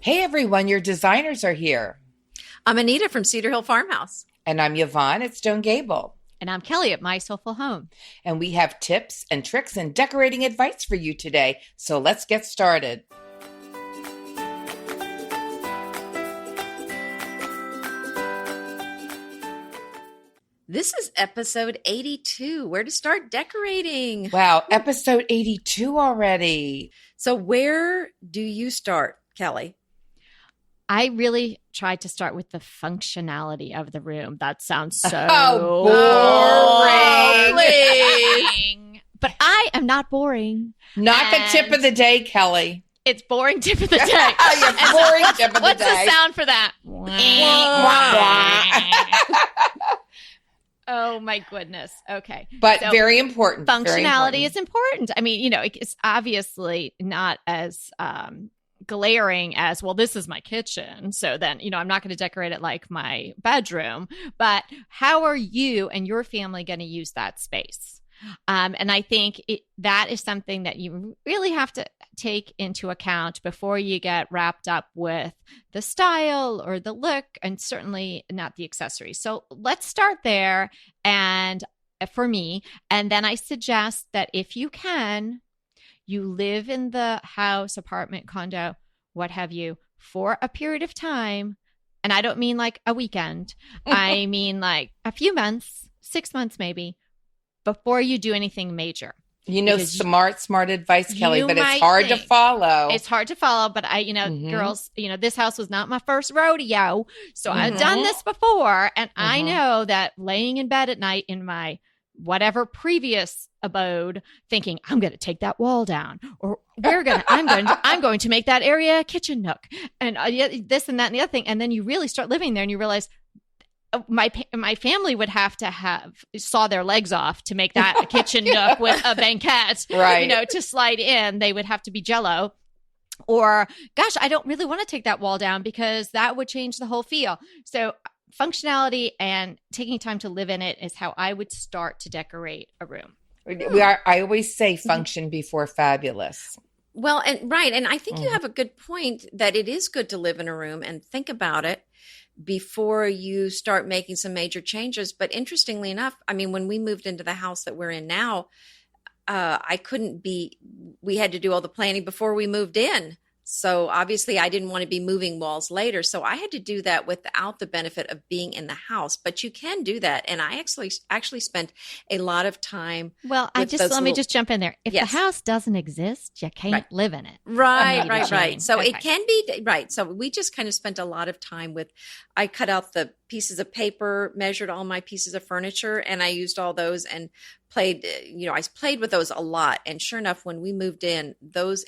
Hey everyone, your designers are here. I'm Anita from Cedar Hill Farmhouse. And I'm Yvonne at Stone Gable. And I'm Kelly at My Soulful Home. And we have tips and tricks and decorating advice for you today. So let's get started. This is episode 82, where to start decorating. Wow, episode 82 already. So where do you start, Kelly? I really tried to start with the functionality of the room. That sounds so boring. But I am not boring. Not the tip of the day, Kelly. It's boring tip of the day. Your boring tip of the What's day. the sound for that? Oh my goodness. Okay. But So very important. functionality is important. I mean, it's obviously not as glaring as, well, this is my kitchen. So then, I'm not going to decorate it like my bedroom. But how are you and your family going to use that space? And I think that is something that you really have to take into account before you get wrapped up with the style or the look, and certainly not the accessories. So let's start there. And for me, and then I suggest that if you can, you live in the house, apartment, condo, what have you, for a period of time. And I don't mean like a weekend. I mean like a few months, 6 months maybe, before you do anything major. Smart advice, Kelly, but it's hard to follow. It's hard to follow, but girls, this house was not my first rodeo. So I've done this before. And I know that laying in bed at night in my whatever previous abode, thinking I'm going to take that wall down, or I'm going to make that area a kitchen nook, and this and that and the other thing. And then you really start living there and you realize, my family would have to saw their legs off to make that a kitchen nook with a banquette, right? To slide in. They would have to be Jell-O. Or, gosh, I don't really want to take that wall down because that would change the whole feel. So functionality and taking time to live in it is how I would start to decorate a room. I always say function before fabulous. Well, and I think you have a good point that it is good to live in a room and think about it before you start making some major changes. But interestingly enough, I mean, when we moved into the house that we're in now, we had to do all the planning before we moved in. So obviously I didn't want to be moving walls later. So I had to do that without the benefit of being in the house, but you can do that. And I actually spent a lot of time. Well, let me just jump in there. If the house doesn't exist, you can't live in it. Right. So it can be, right. So we just kind of spent a lot of time I cut out the pieces of paper, measured all my pieces of furniture, and I used all those and played with those a lot. And sure enough, when we moved in,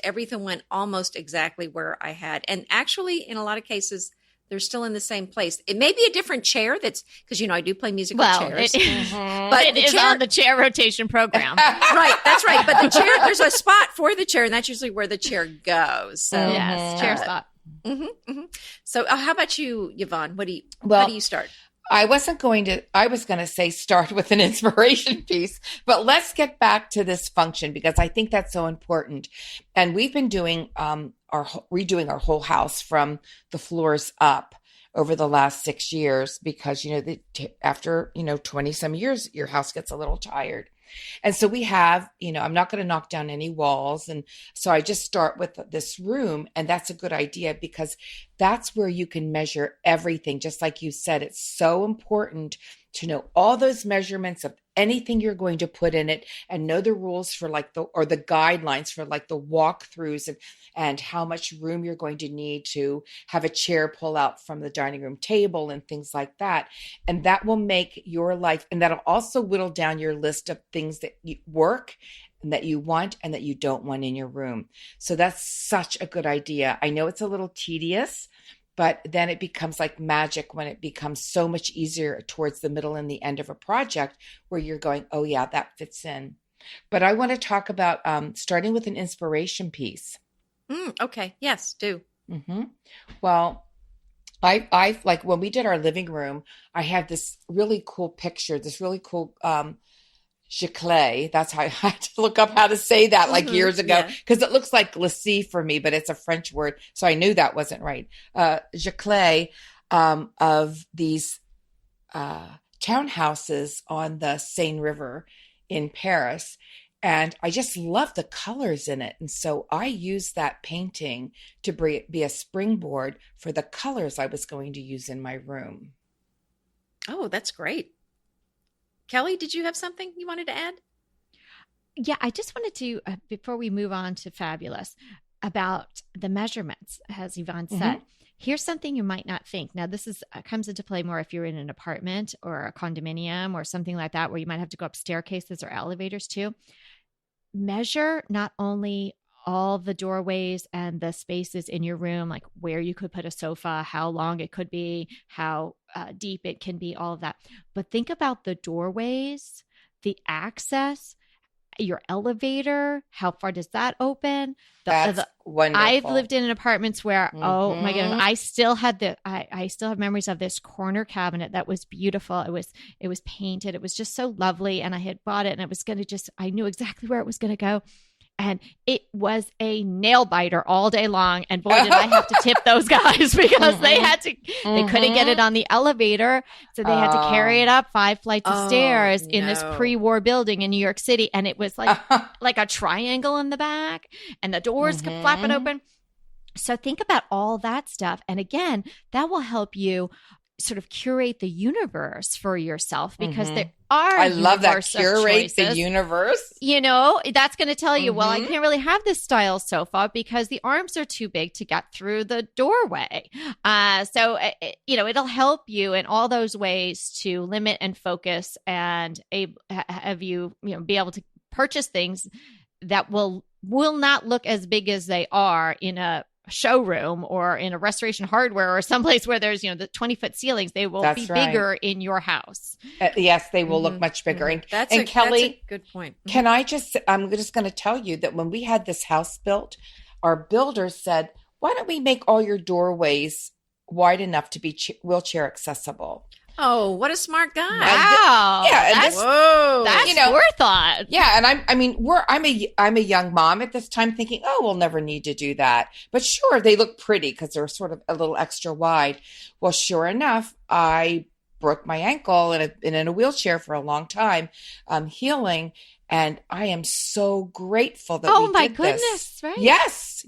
everything went almost exactly where I had. And actually, in a lot of cases, they're still in the same place. It may be a different chair because, I do play musical chairs. But it is on the chair rotation program. Right, that's right. But the chair, there's a spot for the chair, and that's usually where the chair goes. So, yes, chair spot. So how about you, Yvonne? How do you start? I was going to say start with an inspiration piece, but let's get back to this function because I think that's so important. And we've been doing redoing our whole house from the floors up over the last 6 years because, after, 20 some years, your house gets a little tired. And so we have, I'm not going to knock down any walls. And so I just start with this room. And that's a good idea because that's where you can measure everything. Just like you said, it's so important to know all those measurements of anything you're going to put in it and know the rules for the guidelines for the walkthroughs and how much room you're going to need to have a chair pull out from the dining room table and things like that. And that will make your life, and that'll also whittle down your list of things that you work and that you want and that you don't want in your room. So that's such a good idea. I know it's a little tedious, but then it becomes like magic when it becomes so much easier towards the middle and the end of a project where you're going, oh yeah, that fits in. But I want to talk about starting with an inspiration piece. Okay. Yes, do. Well, I like when we did our living room, I had this really cool picture, this really cool Giclée. That's how I had to look up how to say that like years ago, because it looks like glacis for me, but it's a French word. So I knew that wasn't right. Giclée, of these townhouses on the Seine River in Paris. And I just love the colors in it. And so I used that painting to be a springboard for the colors I was going to use in my room. Oh, that's great. Kelly, did you have something you wanted to add? Yeah, I just wanted to, before we move on to Fabulous, about the measurements, as Yvonne said. Here's something you might not think. Now, this is comes into play more if you're in an apartment or a condominium or something like that, where you might have to go up staircases or elevators too. Measure not only all the doorways and the spaces in your room, like where you could put a sofa, how long it could be, how deep it can be, all of that. But think about the doorways, the access, your elevator, how far does that open? That's wonderful. I've lived in apartments where, oh my goodness, I still have memories of this corner cabinet that was beautiful. It was painted. It was just so lovely. And I had bought it, and it was going to I knew exactly where it was going to go. And it was a nail biter all day long. And boy, did I have to tip those guys, because they couldn't get it on the elevator. So they had to carry it up 5 flights of stairs in this pre-war building in New York City. And it was like a triangle in the back, and the doors kept flapping open. So think about all that stuff. And again, that will help you sort of curate the universe for yourself, because there are I love that, curate the universe. You know, that's going to tell you, well, I can't really have this style sofa because the arms are too big to get through the doorway. So it'll help you in all those ways to limit and focus, and have you be able to purchase things that will not look as big as they are in a showroom or in a Restoration Hardware or someplace where there's the 20-foot ceilings. They will be bigger in your house. Yes, they will look much bigger. And Kelly, that's a good point. Can I I'm just going to tell you that when we had this house built, our builder said, why don't we make all your doorways wide enough to be wheelchair accessible? Oh, what a smart guy! Wow, that's forethought. Yeah, and I'm a young mom at this time, thinking, oh, we'll never need to do that. But sure, they look pretty because they're sort of a little extra wide. Well, sure enough, I broke my ankle in a wheelchair for a long time, healing. And I am so grateful that we did this. Oh my goodness, right? Yes.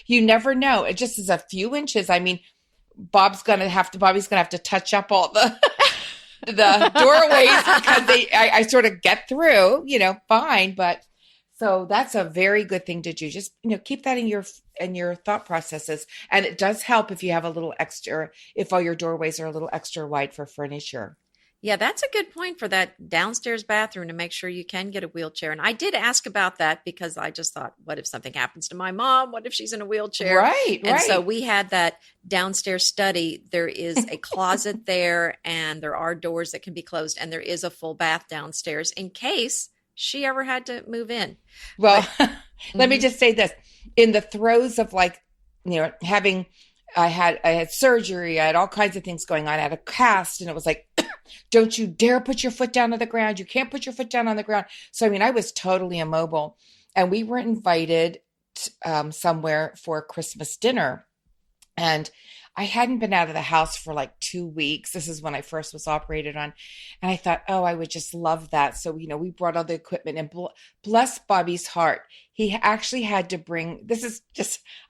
You never know. It just is a few inches. I mean, Bobby's gonna have to touch up all the doorways because I sort of get through, fine. But so that's a very good thing to do. Just keep that in your thought processes, and it does help if you have a little extra, if all your doorways are a little extra wide for furniture. Yeah, that's a good point for that downstairs bathroom, to make sure you can get a wheelchair. And I did ask about that because I just thought, what if something happens to my mom? What if she's in a wheelchair? Right. And so we had that downstairs study. There is a closet there, and there are doors that can be closed, and there is a full bath downstairs in case she ever had to move in. Well, let me just say this. In the throes of having, I had surgery, I had all kinds of things going on. I had a cast, and it was like, don't you dare put your foot down on the ground. You can't put your foot down on the ground. So, I was totally immobile, and we were invited somewhere for a Christmas dinner, and I hadn't been out of the house for like 2 weeks. This is when I first was operated on. And I thought, oh, I would just love that. So, we brought all the equipment, and bless Bobby's heart. He actually had to bring,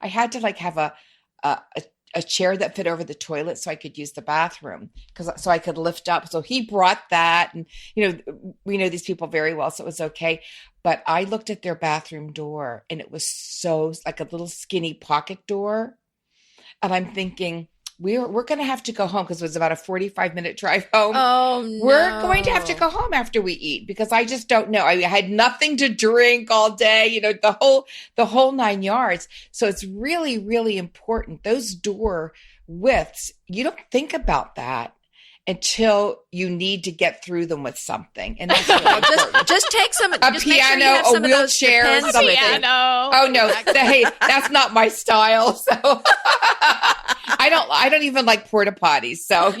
I had to have a chair that fit over the toilet so I could use the bathroom, so I could lift up. So he brought that, and, we know these people very well, so it was okay. But I looked at their bathroom door, and it was so like a little skinny pocket door. And I'm thinking, we're going to have to go home, because it was about a 45-minute drive home. Oh, no. We're going to have to go home after we eat, because I just don't know. I had nothing to drink all day, the whole 9 yards. So it's really, really important. Those door widths, you don't think about that until you need to get through them with something. And that's really just take some, a piano, a wheelchair, something. Piano. Oh no, hey, that's not my style. So I don't even like porta potties. So,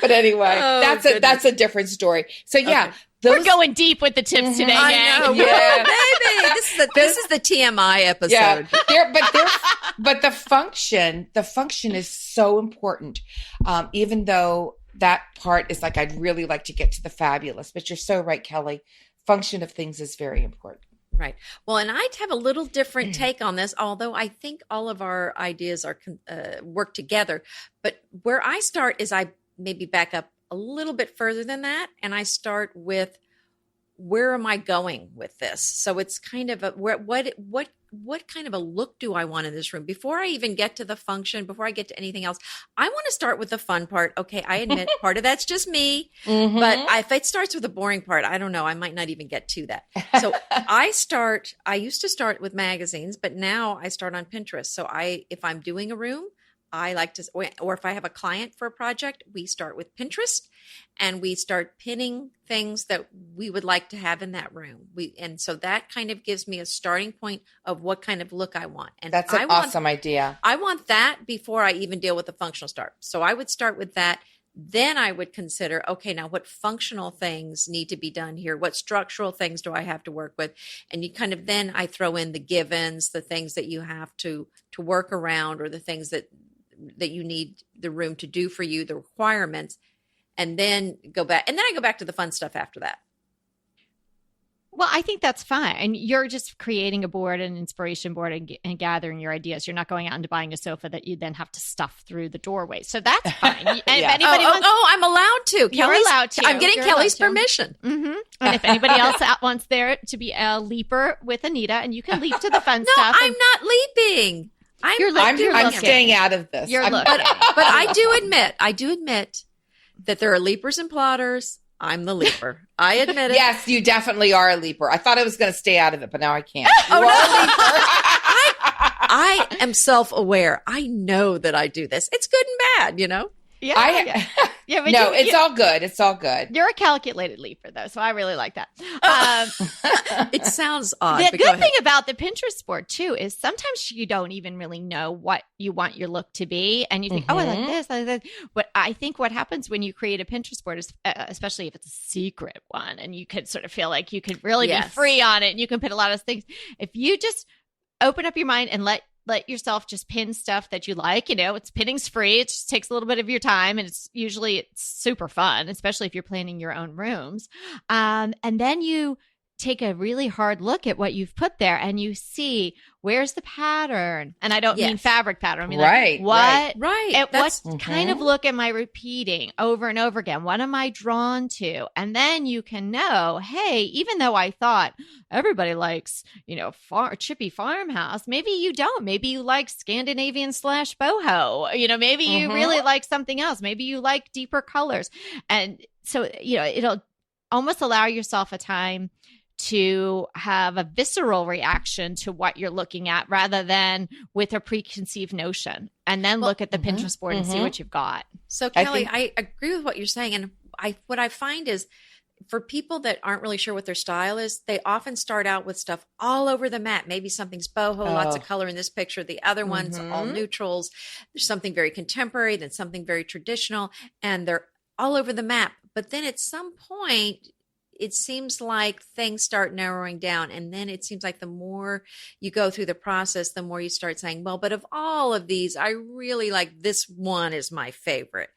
but anyway, that's a different story. So yeah, We're going deep with the tips today, I know. Yeah. Maybe this is the TMI episode. Yeah, but the function is so important. Even though that part is like, I'd really like to get to the fabulous, but you're so right, Kelly. Function of things is very important. Right. Well, and I'd have a little different take on this, although I think all of our ideas are work together. But where I start is I maybe back up a little bit further than that, and I start with, where am I going with this? So it's kind of what kind of a look do I want in this room? Before I even get to the function, before I get to anything else, I want to start with the fun part. Okay, I admit part of that's just me, but if it starts with the boring part, I don't know, I might not even get to that. So I used to start with magazines, but now I start on Pinterest. So if I'm doing a room, I like to, or if I have a client for a project, we start with Pinterest and we start pinning things that we would like to have in that room. And so that kind of gives me a starting point of what kind of look I want. And that's an awesome idea. I want that before I even deal with the functional start. So I would start with that. Then I would consider, okay, now what functional things need to be done here? What structural things do I have to work with? And you kind of, then I throw in the givens, the things that you have to work around, or the things that you need the room to do for you, the requirements, and then go back. And then I go back to the fun stuff after that. Well, I think that's fine. And you're just creating a board, an inspiration board, and gathering your ideas. You're not going out and buying a sofa that you then have to stuff through the doorway. So that's fine. And if anybody wants, I'm allowed to. You're allowed to. I'm getting Kelly's permission. Mm-hmm. And if anybody else wants there to be a leaper with Anita, and you can leap to the fun stuff. No, I'm not leaping. I'm staying out of this. But I do admit that there are leapers and plotters. I'm the leaper. I admit it. Yes, you definitely are a leaper. I thought I was going to stay out of it, but now I can't. I am self-aware. I know that I do this. It's good and bad, you know? Yeah. But no, it's all good. It's all good. You're a calculated leaper, though, so I really like that. It sounds odd. The good thing about the Pinterest board, too, is sometimes you don't even really know what you want your look to be. And you think, oh, I like this, I like that. But I think what happens when you create a Pinterest board is, especially if it's a secret one, and you could sort of feel like you could really be free on it, and you can put a lot of things. If you just open up your mind and let yourself just pin stuff that you like, it's pinning's free. It just takes a little bit of your time, and it's super fun, especially if you're planning your own rooms. And then you take a really hard look at what you've put there, and you see, where's the pattern? And I don't mean fabric pattern. I mean, what kind of look am I repeating over and over again? What am I drawn to? And then you can know, hey, even though I thought everybody likes, chippy farmhouse, maybe you don't. Maybe you like Scandinavian / boho. Maybe you really like something else. Maybe you like deeper colors. And so, it'll almost allow yourself a time to have a visceral reaction to what you're looking at, rather than with a preconceived notion, and then look at the Pinterest board and see what you've got. So Kelly, I agree with what you're saying. And what I find is, for people that aren't really sure what their style is, they often start out with stuff all over the map. Maybe something's boho, lots of color in this picture. The other one's all neutrals. There's something very contemporary, then something very traditional, and they're all over the map. But then at some point, it seems like things start narrowing down. And then it seems like the more you go through the process, the more you start saying, well, but of all of these, I really like this one is my favorite.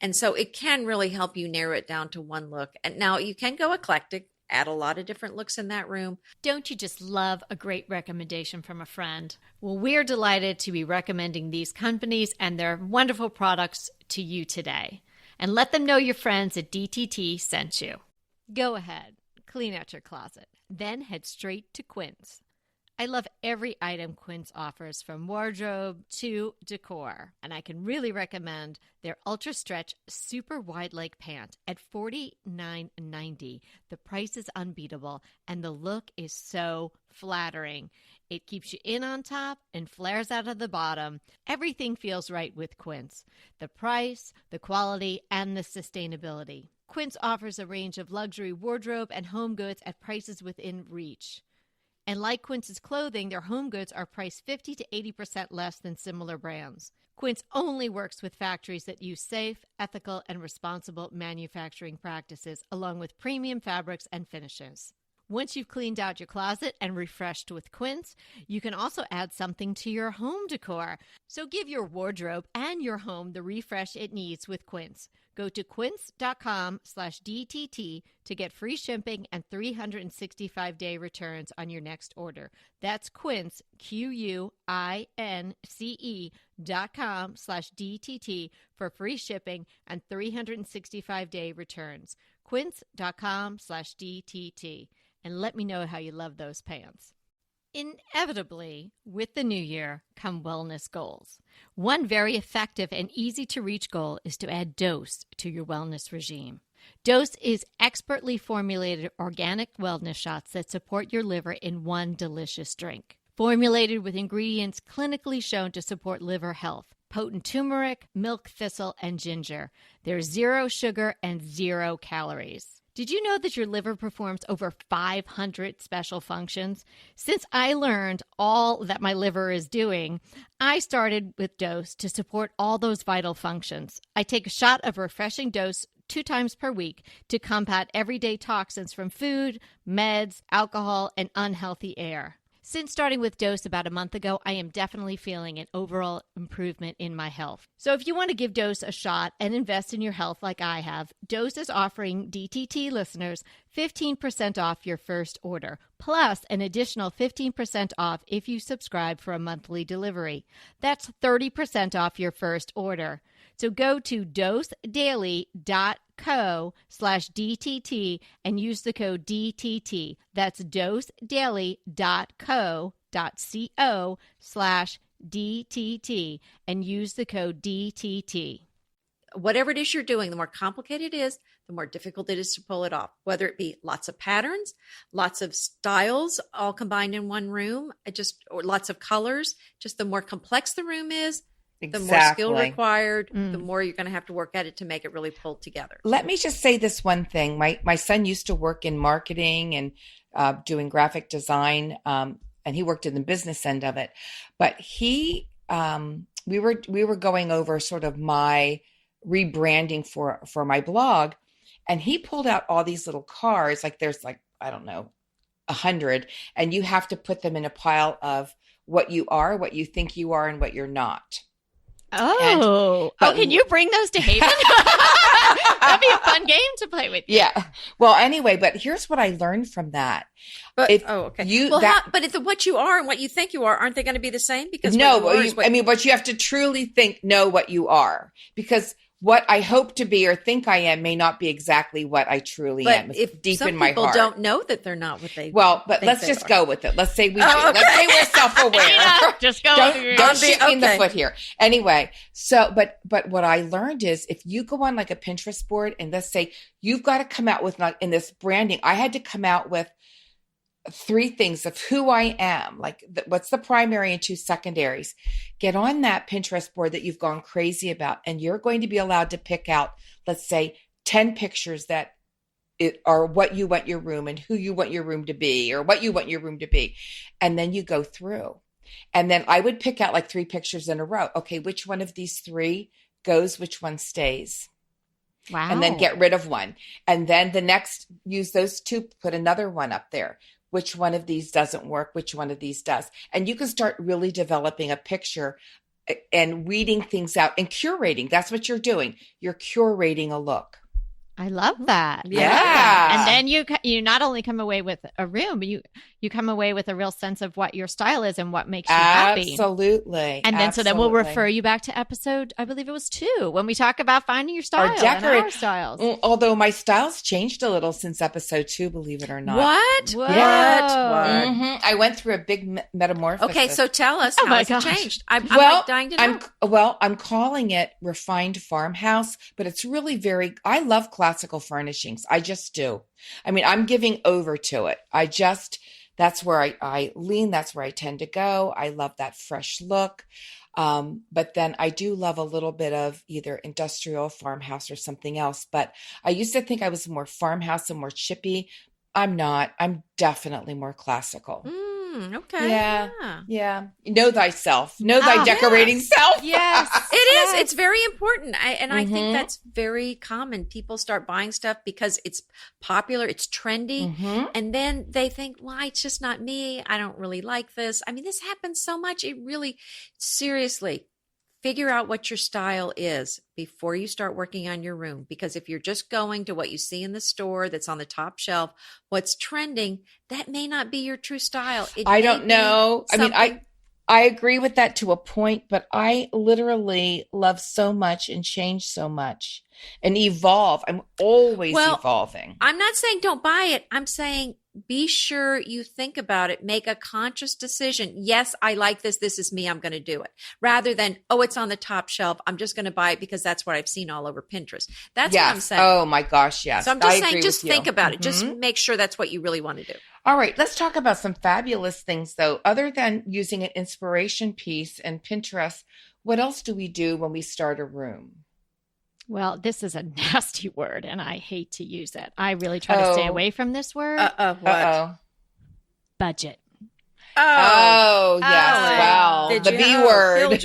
And so it can really help you narrow it down to one look. And now you can go eclectic, add a lot of different looks in that room. Don't you just love a great recommendation from a friend? Well, we're delighted to be recommending these companies and their wonderful products to you today. And let them know your friends at DTT sent you. Go ahead, clean out your closet, then head straight to Quince. I love every item Quince offers, from wardrobe to decor, and I can really recommend their Ultra Stretch Super Wide Leg Pant at $49.90. The price is unbeatable, and the look is so flattering. It keeps you in on top and flares out of the bottom. Everything feels right with Quince. The price, the quality, and the sustainability. Quince offers a range of luxury wardrobe and home goods at prices within reach. And like Quince's clothing, their home goods are priced 50 to 80% less than similar brands. Quince only works with factories that use safe, ethical, and responsible manufacturing practices, along with premium fabrics and finishes. Once you've cleaned out your closet and refreshed with Quince, you can also add something to your home decor. So give your wardrobe and your home the refresh it needs with Quince. Go to quince.com/DTT to get free shipping and 365-day returns on your next order. That's Quince, QUINCE.com/DTT for free shipping and 365-day returns. Quince.com/DTT. And let me know how you love those pants. Inevitably, with the new year come wellness goals. One very effective and easy to reach goal is to add Dose to your wellness regime. Dose is expertly formulated organic wellness shots that support your liver in one delicious drink. Formulated with ingredients clinically shown to support liver health. Potent turmeric, milk thistle, and ginger. There's 0 sugar and 0 calories. Did you know that your liver performs over 500 special functions? Since I learned all that my liver is doing, I started with Dose to support all those vital functions. I take a shot of refreshing Dose 2 times per week to combat everyday toxins from food, meds, alcohol, and unhealthy air. Since starting with Dose about a month ago, I am definitely feeling an overall improvement in my health. So if you want to give Dose a shot and invest in your health like I have, Dose is offering DTT listeners 15% off your first order, plus an additional 15% off if you subscribe for a monthly delivery. That's 30% off your first order. So go to dosedaily.co/DTT and use the code DTT. That's dosedaily.co.co/DTT and use the code DTT. Whatever it is you're doing, the more complicated it is, the more difficult it is to pull it off, whether it be lots of patterns, lots of styles all combined in one room, or lots of colors. Just the more complex the room is, the more skill required, the more you're going to have to work at it to make it really pull together. Let me just say this one thing. My son used to work in marketing and doing graphic design, and he worked in the business end of it. But we were going over sort of my rebranding for my blog, and he pulled out all these little cards. Like there's I don't know, 100, and you have to put them in a pile of what you are, what you think you are, and what you're not. Can you bring those to Haven? That'd be a fun game to play with you. Yeah. Well, anyway, but here's what I learned from that. But okay. But if what you are and what you think you are, aren't they going to be the same? Because but you have to truly know what you are, because what I hope to be or think I am may not be exactly what I truly am. If deep in my heart. Some people don't know that they're not what they. Well, but let's just go with it. Let's say we do. Okay. Let's say we're self-aware. Just go. Don't shoot me in the foot here. Anyway, so but what I learned is if you go on like a Pinterest board and let's say you've got to come out with in this branding, I had to come out with 3 things of who I am, like what's the primary and 2 secondaries. Get on that Pinterest board that you've gone crazy about, and you're going to be allowed to pick out, let's say, 10 pictures that are what you want your room and who you want your room to be or what you want your room to be. And then you go through. And then I would pick out like 3 pictures in a row. Okay, which one of these 3 goes, which one stays? Wow. And then get rid of one. And then the next, use those 2, put another one up there. Which one of these doesn't work? Which one of these does? And you can start really developing a picture and weeding things out and curating. That's what you're doing. You're curating a look. I love that. Yeah. And then you not only come away with a room, but you come away with a real sense of what your style is and what makes you happy. Absolutely. And then so then we'll refer you back to episode, I believe it was 2, when we talk about finding your style and our styles. Although my style's changed a little since episode 2, believe it or not. What? Yeah. Mm-hmm. I went through a big metamorphosis. Okay, so tell us how it's changed. I'm dying to know. I'm calling it refined farmhouse, but it's really I love classical furnishings. I just do. I mean, I'm giving over to it. That's where I lean. That's where I tend to go. I love that fresh look. But then I do love a little bit of either industrial, farmhouse, or something else. But I used to think I was more farmhouse and more chippy. I'm not. I'm definitely more classical. Okay. Yeah. Know thyself. Know thy decorating self. Yes. It is. It's very important. I think that's very common. People start buying stuff because it's popular, it's trendy, and then they think, well, it's just not me. I don't really like this. I mean, this happens so much. It really, seriously, figure out what your style is before you start working on your room. Because if you're just going to what you see in the store that's on the top shelf, what's trending, that may not be your true style. I don't know. I mean, I agree with that to a point, but I literally love so much and change so much and evolve. I'm always evolving. I'm not saying don't buy it. I'm saying be sure you think about it. Make a conscious decision. Yes, I like this. This is me. I'm going to do it. Rather than, oh, it's on the top shelf. I'm just going to buy it because that's what I've seen all over Pinterest. That's what I'm saying. Oh my gosh, yes. So I'm just saying, just think about it. Just make sure that's what you really want to do. All right, let's talk about some fabulous things though. Other than using an inspiration piece and Pinterest, what else do we do when we start a room? Well, this is a nasty word, and I hate to use it. I really try to stay away from this word. What? Budget. Oh, yes. Wow. The B word.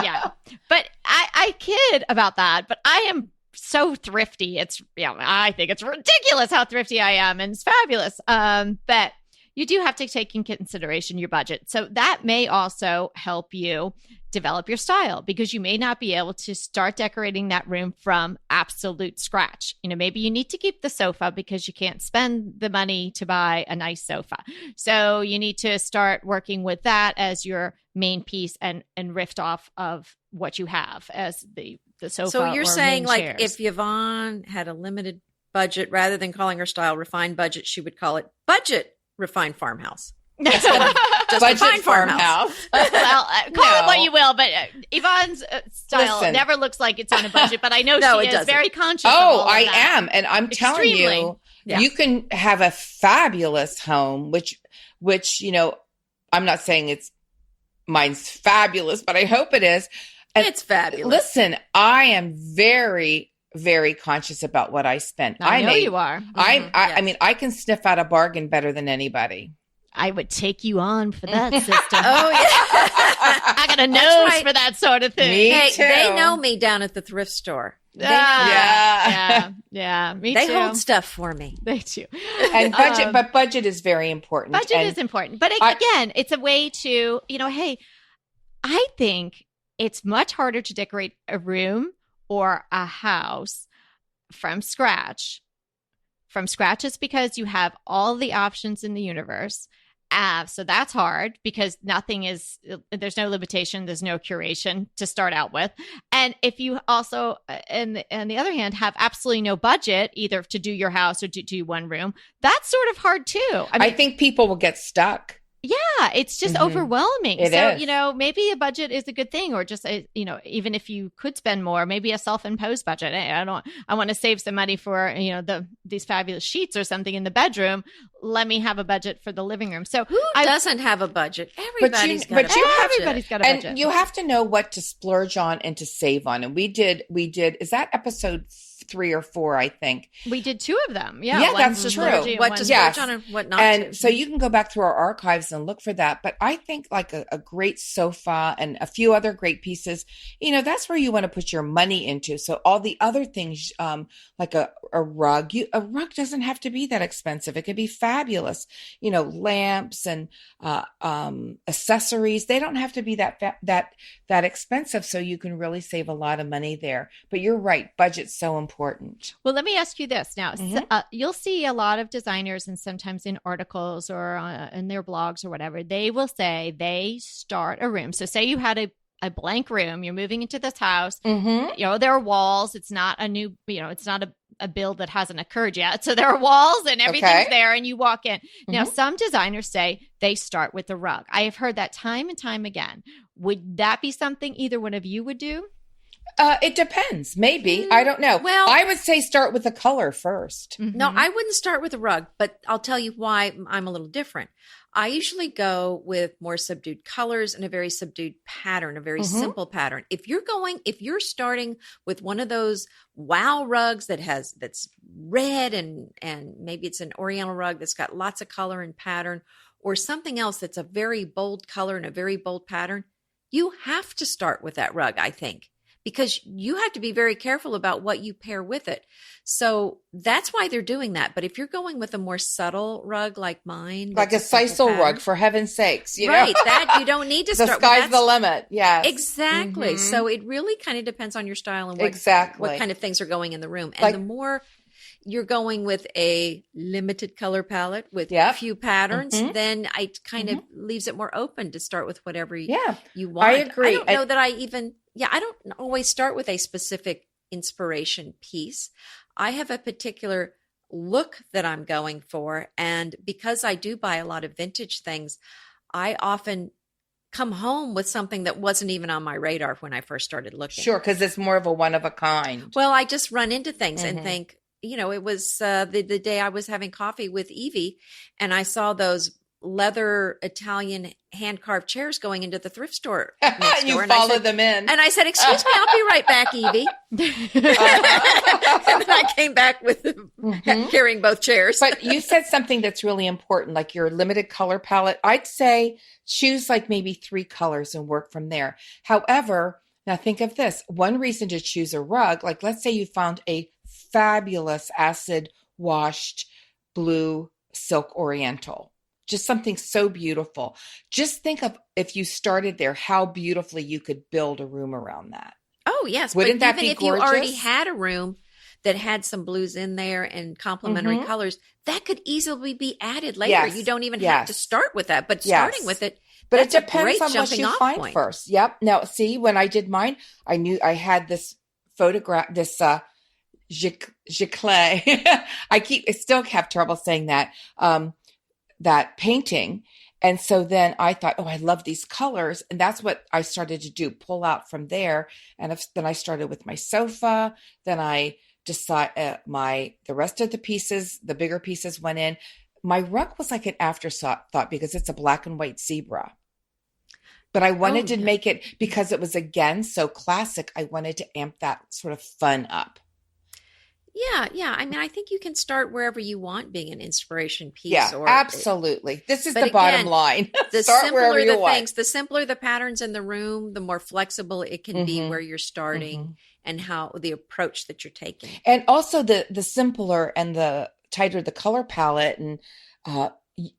Yeah. But I kid about that, but I am so thrifty. I think it's ridiculous how thrifty I am, and it's fabulous. But you do have to take in consideration your budget. So that may also help you develop your style, because you may not be able to start decorating that room from absolute scratch. Maybe you need to keep the sofa because you can't spend the money to buy a nice sofa. So you need to start working with that as your main piece and riff off of what you have as the sofa. So you're saying, like, chairs. if Yvonne had a limited budget, rather than calling her style refined budget, she would call it budget refined farmhouse. Just budget farmhouse. Well, call it what you will, but Yvonne's style never looks like it's on a budget, but I know she is very conscious of all of I that. am. And I'm telling you, you can have a fabulous home, which, I'm not saying mine's fabulous, but I hope it is. And it's fabulous. Listen, I am very, very conscious about what I spent. I know you are. I mean, I can sniff out a bargain better than anybody. I would take you on for that system. Oh, yeah. I got a nose for that sort of thing. Me too. They know me down at the thrift store. Me They too. hold stuff for me. They do. And budget is very important. Budget is important. But again, it's a way to, hey, I think it's much harder to decorate a room or a house from scratch. From scratch is because you have all the options in the universe. So that's hard because there's no limitation, there's no curation to start out with. And if you also, on the other hand, have absolutely no budget either to do your house or to do one room, that's sort of hard too. I think people will get stuck. Yeah, it's just overwhelming. It is. Maybe a budget is a good thing, or just even if you could spend more, maybe a self-imposed budget. I want to save some money for these fabulous sheets or something in the bedroom. Let me have a budget for the living room. So who doesn't have a budget? Everybody's got a budget. And you have to know what to splurge on and to save on. And we did. Is that episode 3 or 4? I think we did 2 of them. Yeah, that's true. What to splurge on and what not to. And so you can go back through our archives and look for that. But I think like a great sofa and a few other great pieces, that's where you want to put your money into. So all the other things, like a rug, a rug doesn't have to be that expensive. It could be fabulous. Lamps and accessories, they don't have to be that expensive. So you can really save a lot of money there. But you're right, budget's so important. Well, let me ask you this now. You'll see a lot of designers, and sometimes in articles or in their blogs or whatever, they will say they start a room. So say you had a blank room, you're moving into this house, there are walls. It's not a new, it's not a build that hasn't occurred yet. So there are walls and everything's there and you walk in. Now, some designers say they start with the rug. I have heard that time and time again. Would that be something either one of you would do? It depends. Maybe. I don't know. Well, I would say start with the color 1st. Mm-hmm. No, I wouldn't start with a rug, but I'll tell you why I'm a little different. I usually go with more subdued colors and a very subdued pattern, a very simple pattern. If you're starting with one of those wow rugs that's red and maybe it's an oriental rug that's got lots of color and pattern, or something else that's a very bold color and a very bold pattern, you have to start with that rug, I think, because you have to be very careful about what you pair with it. So that's why they're doing that. But if you're going with a more subtle rug like mine, Like a sisal rug, for heaven's sakes, right? That you don't need to the start. sky's the limit. Yes, exactly. So it really kind of depends on your style and what kind of things are going in the room. And the more you're going with a limited color palette with a few patterns, then it kind of leaves it more open to start with whatever you want. I agree. I don't know that I don't always start with a specific inspiration piece. I have a particular look that I'm going for. And because I do buy a lot of vintage things, I often come home with something that wasn't even on my radar when I first started looking. Sure, because it's more of a one of a kind. Well, I just run into things and think, it was the day I was having coffee with Evie and I saw those leather Italian hand-carved chairs going into the thrift store next door. You followed them in. And I said, excuse me, I'll be right back, Evie. And then I came back with carrying both chairs. But you said something that's really important, like your limited color palette. I'd say choose like maybe 3 colors and work from there. However, now think of this. One reason to choose a rug, like let's say you found a fabulous acid washed blue silk oriental. Just something so beautiful. Just think of if you started there, how beautifully you could build a room around that. Oh, yes. Wouldn't but that even be if gorgeous? you already had a room that had some blues in there and complementary colors, that could easily be added later. Yes. You don't even have to start with that, but starting with it. But it that's a depends great on what you jumping-off find point. first. Yep. Now, see, when I did mine, I knew I had this photograph, this Giclée. I still have trouble saying that, that painting. And so then I thought, oh, I love these colors. And that's what I started to do, pull out from there. And then I started with my sofa. Then I decide the rest of the pieces, the bigger pieces went in. My rug was like an afterthought because it's a black and white zebra. But I wanted to make it, because it was, again, so classic, I wanted to amp that sort of fun up. Yeah. I mean, I think you can start wherever you want being an inspiration piece. Yeah, absolutely. This is the bottom line. The Start simpler wherever you the want. things, the simpler the patterns in the room, the more flexible it can be where you're starting and how the approach that you're taking. And also the simpler and the tighter the color palette, and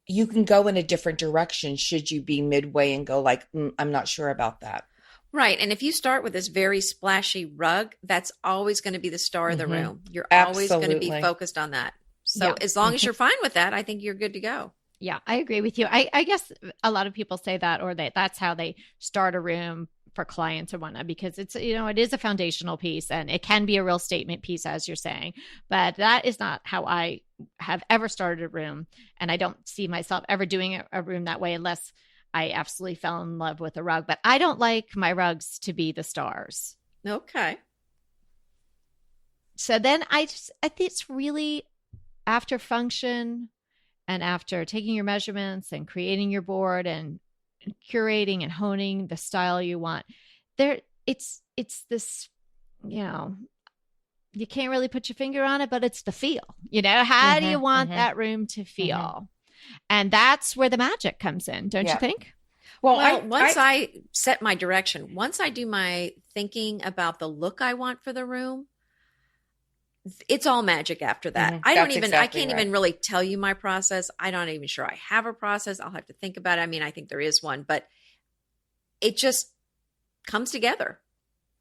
you can go in a different direction should you be midway and go like, I'm not sure about that. Right. And if you start with this very splashy rug, that's always going to be the star of the room. You're always going to be focused on that. So as long as you're fine with that, I think you're good to go. Yeah, I agree with you. I guess a lot of people say that, or that's how they start a room for clients or whatnot, because it's, it is a foundational piece and it can be a real statement piece, as you're saying, but that is not how I have ever started a room. And I don't see myself ever doing a room that way unless I absolutely fell in love with a rug. But I don't like my rugs to be the stars. Okay. So then I think it's really after function and after taking your measurements and creating your board and curating and honing the style you want, it's this, you can't really put your finger on it, but it's the feel. How do you want that room to feel? And that's where the magic comes in, don't you think? Well, once I set my direction, once I do my thinking about the look I want for the room, it's all magic after that. I can't even really tell you my process. I'm not even sure I have a process. I'll have to think about it. I mean, I think there is one, but it just comes together.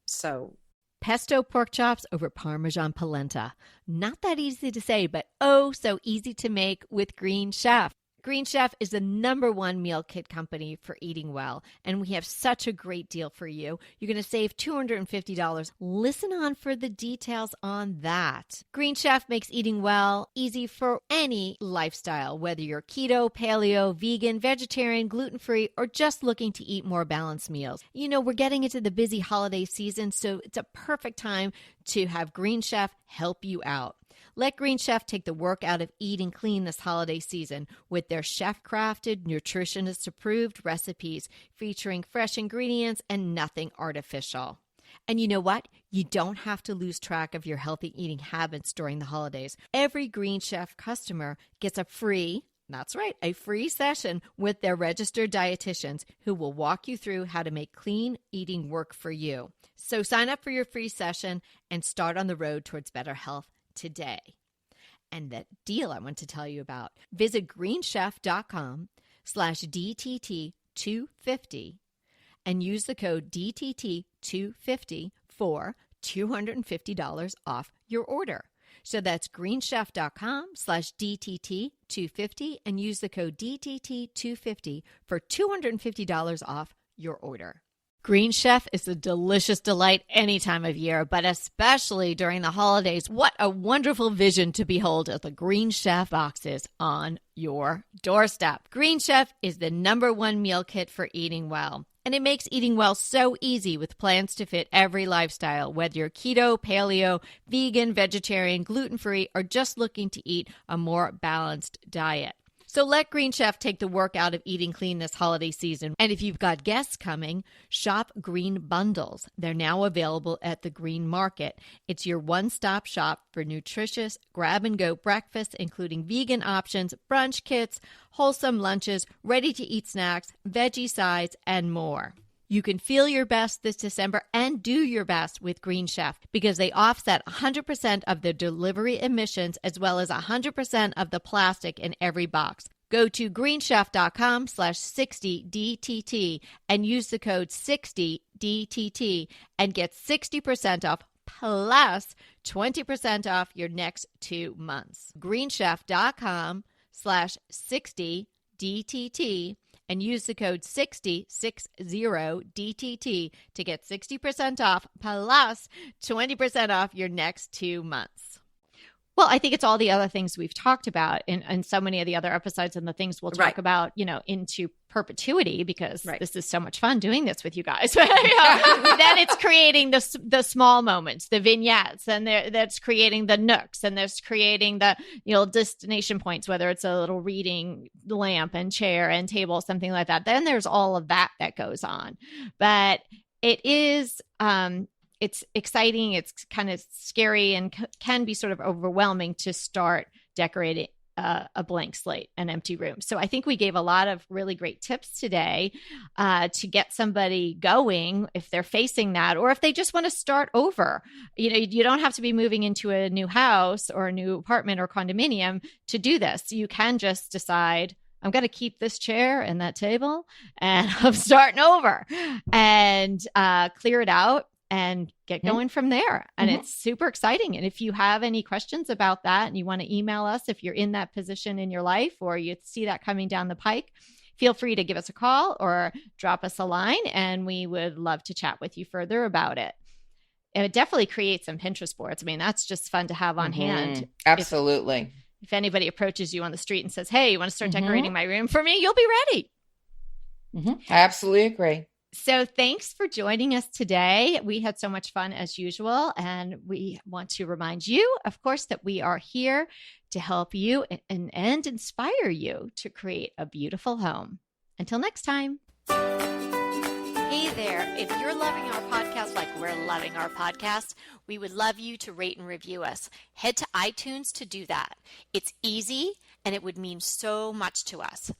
So pesto pork chops over Parmesan polenta. Not that easy to say, but oh, so easy to make with Green Chef. Green Chef is the #1 meal kit company for eating well, and we have such a great deal for you. You're going to save $250. Listen on for the details on that. Green Chef makes eating well easy for any lifestyle, whether you're keto, paleo, vegan, vegetarian, gluten-free, or just looking to eat more balanced meals. You know, we're getting into the busy holiday season, so it's a perfect time to have Green Chef help you out. Let Green Chef take the work out of eating clean this holiday season with their chef-crafted, nutritionist-approved recipes featuring fresh ingredients and nothing artificial. And you know what? You don't have to lose track of your healthy eating habits during the holidays. Every Green Chef customer gets a free session with their registered dietitians who will walk you through how to make clean eating work for you. So sign up for your free session and start on the road towards better health today. And that deal I want to tell you about, visit greenchef.com/DTT250 and use the code DTT250 for $250 off your order. So that's greenchef.com/DTT250 and use the code DTT250 for $250 off your order. Green Chef is a delicious delight any time of year, but especially during the holidays. What a wonderful vision to behold as the Green Chef boxes on your doorstep. Green Chef is the #1 meal kit for eating well. And it makes eating well so easy with plans to fit every lifestyle, whether you're keto, paleo, vegan, vegetarian, gluten-free, or just looking to eat a more balanced diet. So let Green Chef take the work out of eating clean this holiday season. And if you've got guests coming, shop Green Bundles. They're now available at the Green Market. It's your one-stop shop for nutritious grab-and-go breakfasts, including vegan options, brunch kits, wholesome lunches, ready-to-eat snacks, veggie sides, and more. You can feel your best this December and do your best with Green Chef because they offset 100% of the delivery emissions as well as 100% of the plastic in every box. Go to greenchef.com/60DTT and use the code 60DTT and get 60% off plus 20% off your next 2 months. greenchef.com/60DTT and use the code 60DTT to get 60% off plus 20% off your next 2 months. Well, I think it's all the other things we've talked about in so many of the other episodes and the things we'll talk about, into perpetuity because this is so much fun doing this with you guys. Then it's creating the small moments, the vignettes, and that's creating the nooks, and there's creating the destination points, whether it's a little reading lamp and chair and table, something like that. Then there's all of that goes on. But it is it's exciting. It's kind of scary and can be sort of overwhelming to start decorating a blank slate, an empty room. So I think we gave a lot of really great tips today to get somebody going if they're facing that, or if they just want to start over. You don't have to be moving into a new house or a new apartment or condominium to do this. You can just decide, I'm going to keep this chair and that table and I'm starting over and clear it out and get going from there. And it's super exciting. And if you have any questions about that and you want to email us, if you're in that position in your life or you see that coming down the pike, feel free to give us a call or drop us a line and we would love to chat with you further about it. And it definitely creates some Pinterest boards. I mean, that's just fun to have on hand. Absolutely. If anybody approaches you on the street and says, hey, you want to start decorating my room for me? You'll be ready. I absolutely agree. So thanks for joining us today. We had so much fun as usual, and we want to remind you, of course, that we are here to help you and inspire you to create a beautiful home. Until next time. Hey there. If you're loving our podcast like we're loving our podcast, we would love you to rate and review us. Head to iTunes to do that. It's easy, and it would mean so much to us.